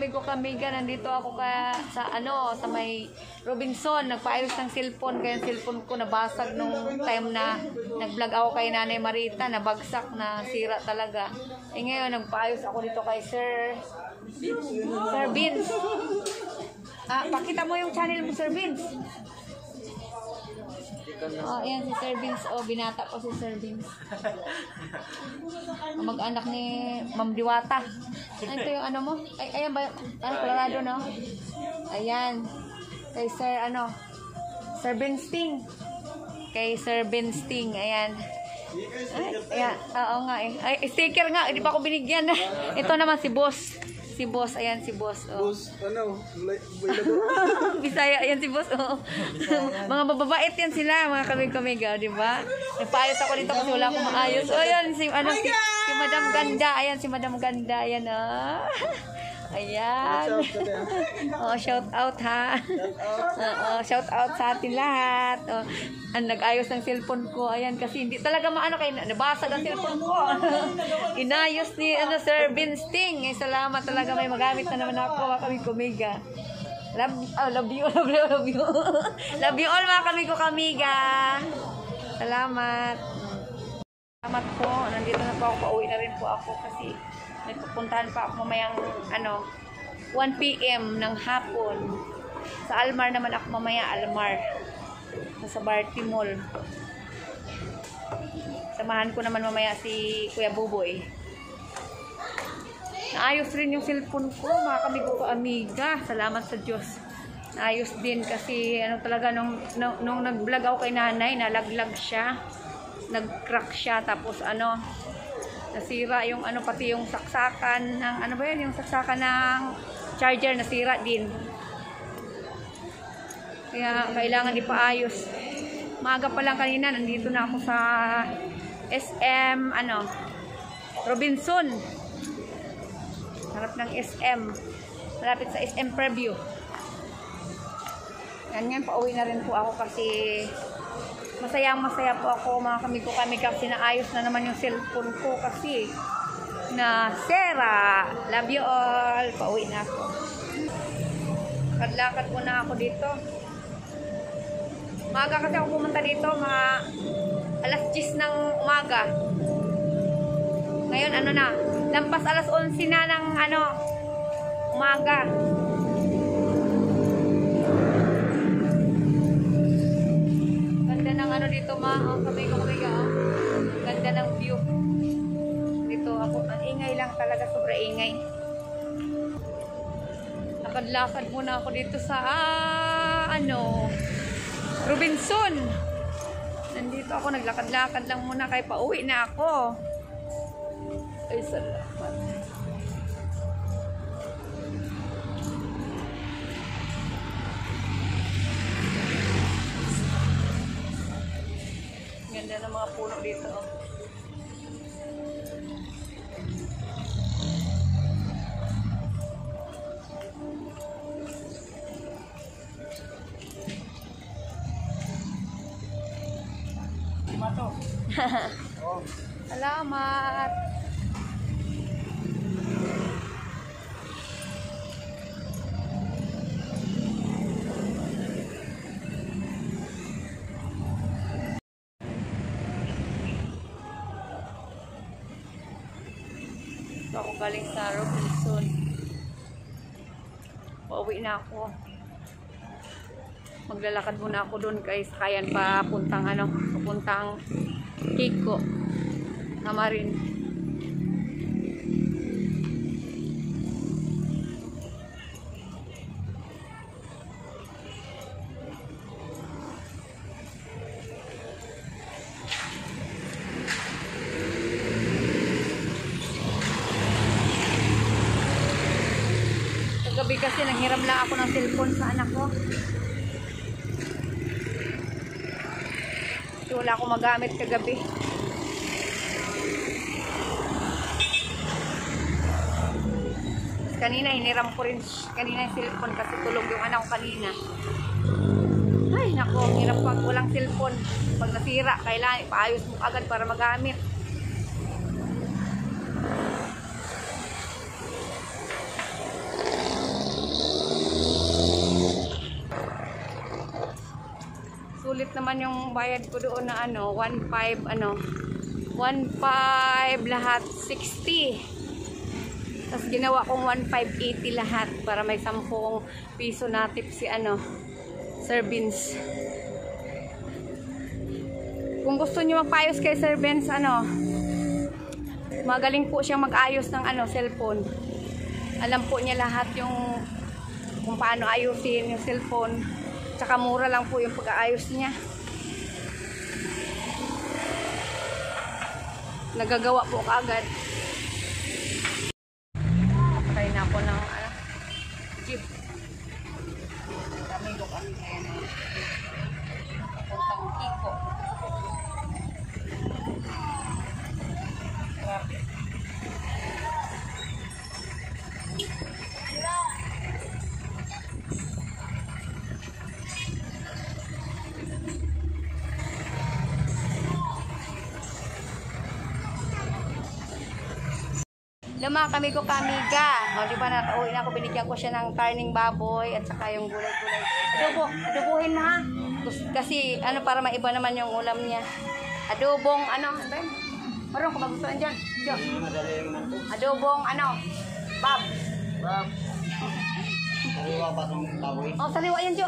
kamiga, nandito ako sa may Robinson, nagpaayos ng cellphone, kaya yung cellphone ko nabasag nung time na nag-vlog ako kay Nanay Marita, nabagsak, na sira talaga. Eh ngayon, nagpaayos ako dito kay Sir Vince. Pakita mo yung channel mo, Sir Vince. Ayan si Sir Vince. Binata ko si Sir Vince. Mag-anak ni Ma'am Diwata. Ito yung ano mo? Ayan ba? Colorado, no? Ayan. Kay Sir, Sir Bensting. Kay Sir Bensting. Ayan. Ayan. Oo nga eh. Sticker nga. Hindi pa ako binigyan. Ito naman si Boss. Si Boss, ayan si Boss. Boss, Bisaya, ayan si Boss. Mga bababait yan sila, mga kamig-kamiga, di ba? Nagpaayos ako dito kasi wala akong maayos. Ayan, si Madam Ganda. Ayan, si Madam Ganda. Ayan, Ayan. Shout out ha. Shout out sa atin lahat. Nag-ayos ng cellphone ko. Ayan, kasi hindi talaga kayo nabasag ang cellphone ko. Inayos ni Sir Binsting. Salamat talaga, may magamit na naman ako, mga kamiga. Love you. Love you all, mga kamiga. Salamat. Salamat po. Nandito na po ako. Pauwi na rin po ako kasi may pupuntahan pa ako mamayang 1 PM ng hapon. Sa Almar naman ako mamaya, Almar. Sa Barty Mall. Samahan ko naman mamaya si Kuya Buboy. Naayos rin yung cellphone ko, mga kamiga. Salamat sa Diyos. Naayos din kasi talaga nung nag-vlog ako kay Nanay, nalaglag siya. Nag-crack siya, tapos nasira yung pati yung saksakan ng yung saksakan ng charger, nasira din. Kaya kailangan ipaayos. Maaga pa lang kanina, nandito na ako sa SM Robinson. Harap ng SM. Malapit sa SM Preview. Yan, pauwi na rin po ako kasi masaya po ako, mga kamiga, kasi naayos na naman yung cellphone ko kasi na sera. Love you all. Pauwi na ako. Lakad muna ako dito. Umaga kasi ako pumunta dito, mga alas 10 ng umaga. Ngayon lampas alas 11 na ng umaga. Ganda ng dito, kamiga. Ganda ng view. Dito ako, ang ingay lang talaga, sobra ingay. Lakad muna ako dito sa Robinson. Nandito ako, naglakad-lakad lang muna kaya pauwi na ako. Ay, salamat. Ganda ng mga puno dito. Salamat. Ako galing sa Robinson. Pauwi na ako. Maglalakad muna ako doon kay sakayan papuntang Kiko, Namarin. Kagabi kasi nanghiram lang ako ng cellphone sa anak ko. Wala akong magamit kagabi. Kanina hiniram ko rin kanina yung cellphone kasi tulog yung anak ko kanina. Ay nako, hirap pag walang cellphone. Pag nasira, kailangan ipaayos mo agad para magamit. nagalit naman yung bayad ko doon na ano, 1.5 ano, 1.5 lahat 60. Tapos ginawa kong 1.580 lahat para may 10 piso na tip si ano, Sir Vince. Kung gusto niyo magpaayos kay Sir Vince, ano, magaling po siyang mag-ayos ng ano, cellphone. Alam po niya lahat yung kung paano ayusin yung cellphone. Tsaka mura lang po yung pag-aayos niya. Nagagawa po kaagad. Sakay na ako ng ano, jeep. Kami ngayon ng papuntang Kiko. Grabe. Lama kami ko kamiga. O, di ba nakauwi na ako, binigyan ko siya ng karning baboy at saka yung gulay-gulay. Adobuhin mo ha. Kasi ano, para maiba naman yung ulam niya. Adobong ano, ba? Marunong ko magustuhan dyan. Adobong ano, Bob. Sariwa ba itong baboy? Oh, sariwa yan, Jo.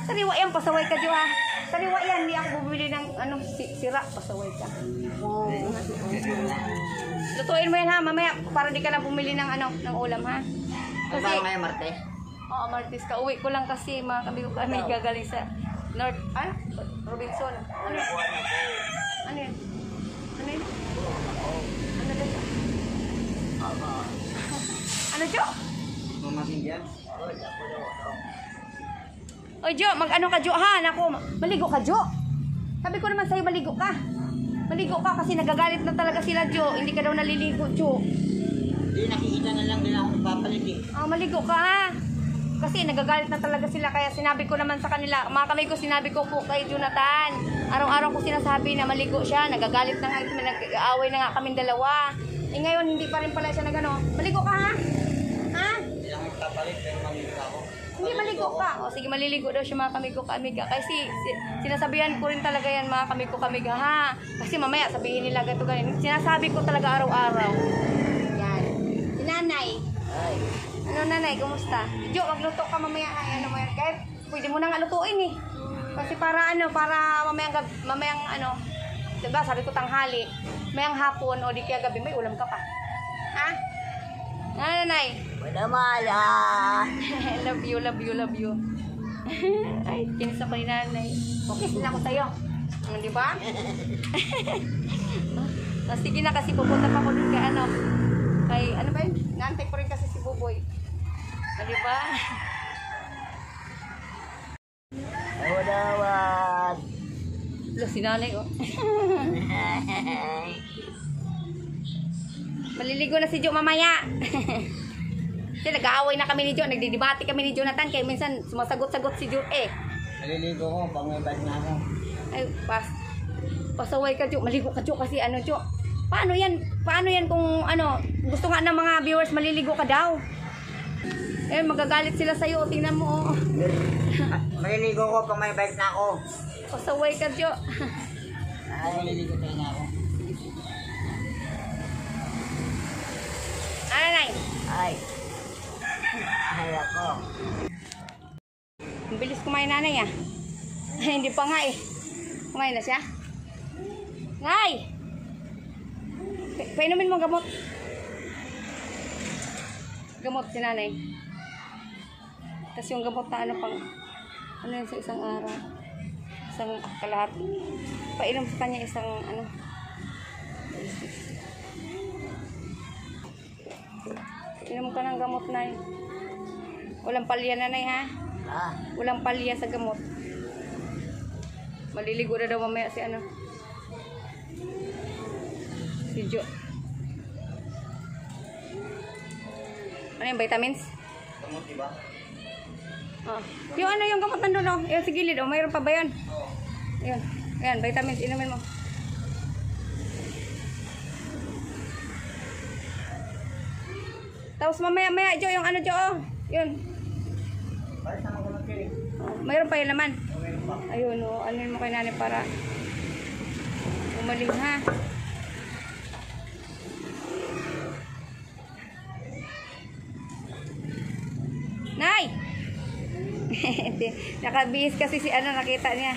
Sariwa yan, pasaway ka, Jo ha. Sariwa yan, hindi ako bumili ng ano, sira, pasaway ka. Lutuin mo yan ha, mamaya, para di ka na bumili ng ano, ng ulam ha. Kasi, ano ba ngayon, Martes? Oo, Martes ka. Uwi ko lang kasi mga kami gagaling sa North, ano? Robinson. Ano yun? Ano yun? Ano yun? Ano yun? Ano, Jo? Mamasin dyan? Oy, Jo, mag-ano ka, Jo, ha? Naku, maligo ka, Jo. Sabi ko naman sa'yo, maligo ka. Maligo ka kasi nagagalit na talaga sila, Jo. Hindi ka daw naliligo, Jo. Hindi, nakikita na lang nila ako nagpapalit eh. Maligo ka, ha? Kasi nagagalit na talaga sila. Kaya sinabi ko naman sa kanila, mga kamay ko, sinabi ko po kay Jonathan. Araw-araw ko sinasabi na maligo siya. Nagagalit na nga, nag-aaway na nga kaming dalawa. Eh ngayon, hindi pa rin pala siya nagano. Maligo ka, ha? Ha? Hindi lang nagpapalit pero maligo ako. Hindi, maligo ka. O sige, maliligo daw siya mga kamigo-kamiga. Kasi sinasabihan ko rin talaga yan mga kamigo-kamiga, ha? Kasi mamaya sabihin nila ganito ganyan. Sinasabi ko talaga araw-araw. Yan. Si Nanay. Ay. Ano, Nanay? Kumusta? Jo, magluto ka mamaya. Ay, ano mo yan? Kahit pwede mo nang lutuin eh. Kasi para ano, para mamayang ano, diba sabi ko tanghali, mayang hapon o di kaya gabi may ulam ka pa. Ha? Nanay? Wala mala. Love you, love you, love you. Ay, kinis ako ni Nanay. Okay, sila ko sa'yo. Di ba? Sige na kasi pupunta pa ko dun kay ano. Kay, ano ba yun? Naantay ko rin kasi si Buboy. Di ba? Awad-awad. Lo, si Nanay, oh. Maliligo na si Jo mamaya. Kasi nag-aaway na kami ni Jo, nagdidibati kami ni Jonathan, kaya minsan sumasagot-sagot si Jo eh. Naliligo ko pag may bad na ako. Ay, pasaway ka Jo, maligo ka Jo kasi ano Jo. Paano yan? Paano yan kung ano, gusto nga ng mga viewers maliligo ka daw. Eh, magagalit sila sa'yo, tingnan mo oh. Maliligo ko pag may bad na ako. Pasaway ka Jo. Ay, maliligo tayo na ako. Ano Nay? Ay. Ay ako. Ang bilis kumain Nanay ah. Hindi pa nga eh. Kumain na siya. Nay! Painumin mo gamot. Gamot si Nanay. Kasi yung gamot na ano pang, ano yun sa isang araw. Isang kalahati. Painom sa kanya isang ano. Inom ka ng gamot Nay. Walang palya Nanay ha. Ah. Walang palya sa gamot. Maliligo na daw mamaya si ano. Si Jo. Ano yung vitamins? Gamot diba? Oh. Yung ano yung gamot nandun oh. Yung sa gilid oh. Mayroon pa ba yun? Oo. Ayan. Ayan, vitamins. Inumin mo. Tapos mamaya-maya Jo yung ano Jo oh. Yun. Bakit naman gamot kayo? Oh, mayroon pa yung laman. Meron pa. ayun o, ano mo kay nanay para umaling ha. Nay! Nakabihis kasi si ano, nakita niya.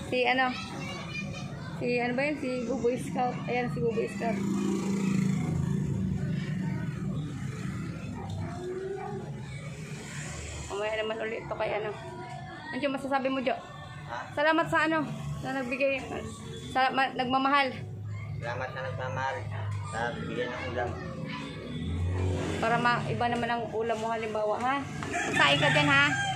Si ano ba yun? Si Buboy Scout. Ayan, si Buboy Scout. Mamaya naman ulit ito kay ano. Ano yung masasabi mo, Jo? Salamat sa ano, na nagbigay, nagmamahal. Salamat sa nagmamahal. Sa bigyan ng ulam. Para iba naman ang ulam mo halimbawa, ha? Magsain ka dyan, ha?